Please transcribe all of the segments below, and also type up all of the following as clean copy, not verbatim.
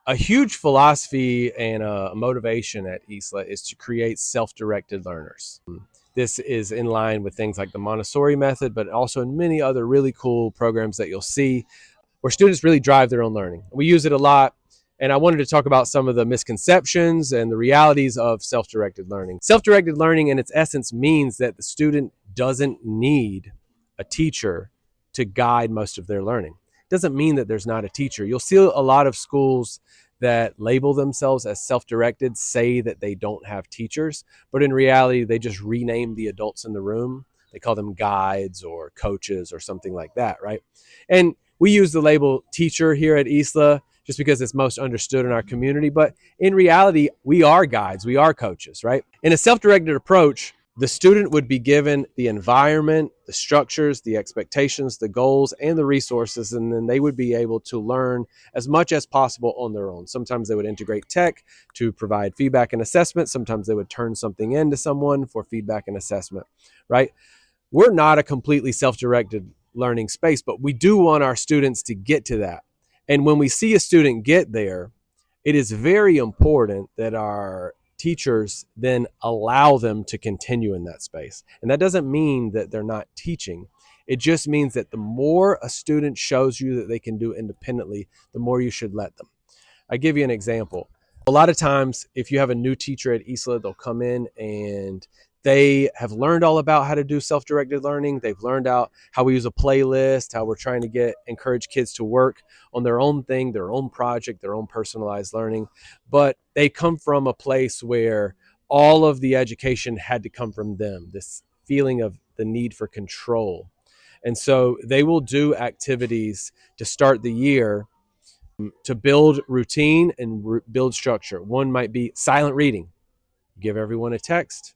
A huge philosophy and a motivation at ISLA is to create self-directed learners. This is in line with things like the Montessori method, but also in many other really cool programs that you'll see where students really drive their own learning. We use it a lot, and I wanted to talk about some of the misconceptions and the realities of self-directed learning. Self-directed learning in its essence means that the student doesn't need a teacher to guide most of their learning. It doesn't mean that there's not a teacher. You'll see a lot of schools that label themselves as self-directed say that they don't have teachers, but in reality, they just rename the adults in the room. They call them guides or coaches or something like that, right? And we use the label teacher here at ISLA just because it's most understood in our community, but in reality, we are guides, we are coaches, right? In a self-directed approach, the student would be given the environment, the structures, the expectations, the goals, and the resources, and then they would be able to learn as much as possible on their own. Sometimes they would integrate tech to provide feedback and assessment. Sometimes they would turn something into someone for feedback and assessment, right? We're not a completely self-directed learning space, but we do want our students to get to that. And when we see a student get there, it is very important that our teachers then allow them to continue in that space. And that doesn't mean that they're not teaching. It just means that the more a student shows you that they can do independently, the more you should let them. I give you an example. A lot of times, if you have a new teacher at ISLA, they'll come in and they have learned all about how to do self-directed learning. They've learned out how we use a playlist, how we're trying to encourage kids to work on their own thing, their own project, their own personalized learning. But they come from a place where all of the education had to come from them, this feeling of the need for control. And so they will do activities to start the year to build routine and build structure. One might be silent reading. Give everyone a text.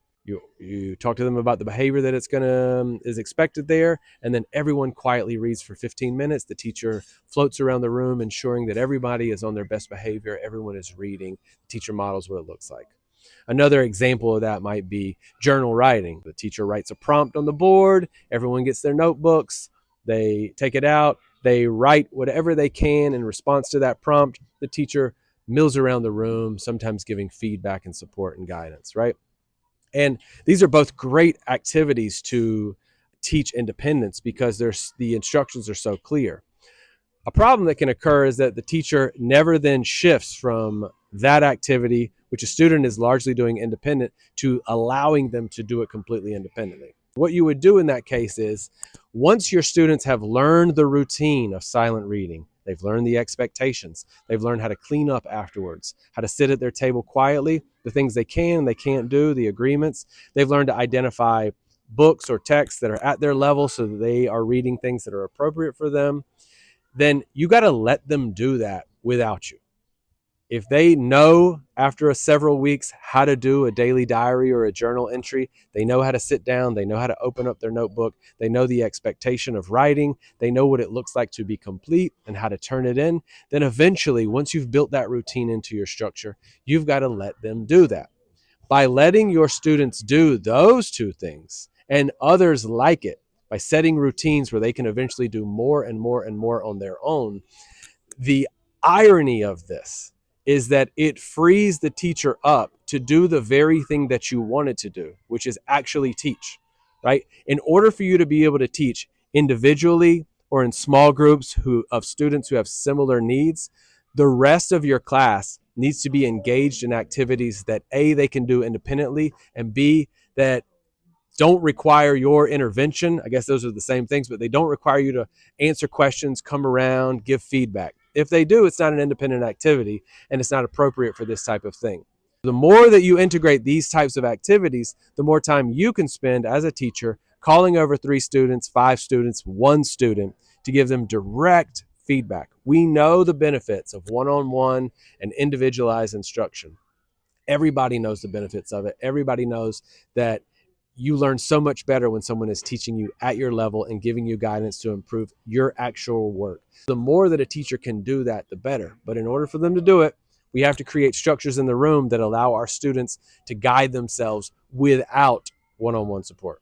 You talk to them about the behavior that is expected there, and then everyone quietly reads for 15 minutes. The teacher floats around the room, ensuring that everybody is on their best behavior. Everyone is reading. The teacher models what it looks like. Another example of that might be journal writing. The teacher writes a prompt on the board. Everyone gets their notebooks. They take it out. They write whatever they can in response to that prompt. The teacher mills around the room, sometimes giving feedback and support and guidance, right? And these are both great activities to teach independence because the instructions are so clear. A problem that can occur is that the teacher never then shifts from that activity, which a student is largely doing independent, to allowing them to do it completely independently. What you would do in that case is, once your students have learned the routine of silent reading, they've learned the expectations, they've learned how to clean up afterwards, how to sit at their table quietly, the things they can and they can't do, the agreements, they've learned to identify books or texts that are at their level so that they are reading things that are appropriate for them, then you got to let them do that without you. If they know after several weeks how to do a daily diary or a journal entry, they know how to sit down, they know how to open up their notebook, they know the expectation of writing, they know what it looks like to be complete and how to turn it in, then eventually, once you've built that routine into your structure, you've got to let them do that. By letting your students do those two things and others like it, by setting routines where they can eventually do more and more and more on their own, the irony of this is that it frees the teacher up to do the very thing that you wanted to do, which is actually teach, right? In order for you to be able to teach individually or in small groups of students who have similar needs, the rest of your class needs to be engaged in activities that A, they can do independently, and B, that don't require your intervention. I guess those are the same things, but they don't require you to answer questions, come around, give feedback. If they do, it's not an independent activity and it's not appropriate for this type of thing. The more that you integrate these types of activities, the more time you can spend as a teacher calling over 3 students, 5 students, 1 student to give them direct feedback. We know the benefits of one-on-one and individualized instruction. Everybody knows the benefits of it. Everybody knows that you learn so much better when someone is teaching you at your level and giving you guidance to improve your actual work. The more that a teacher can do that, the better. But in order for them to do it, we have to create structures in the room that allow our students to guide themselves without one-on-one support.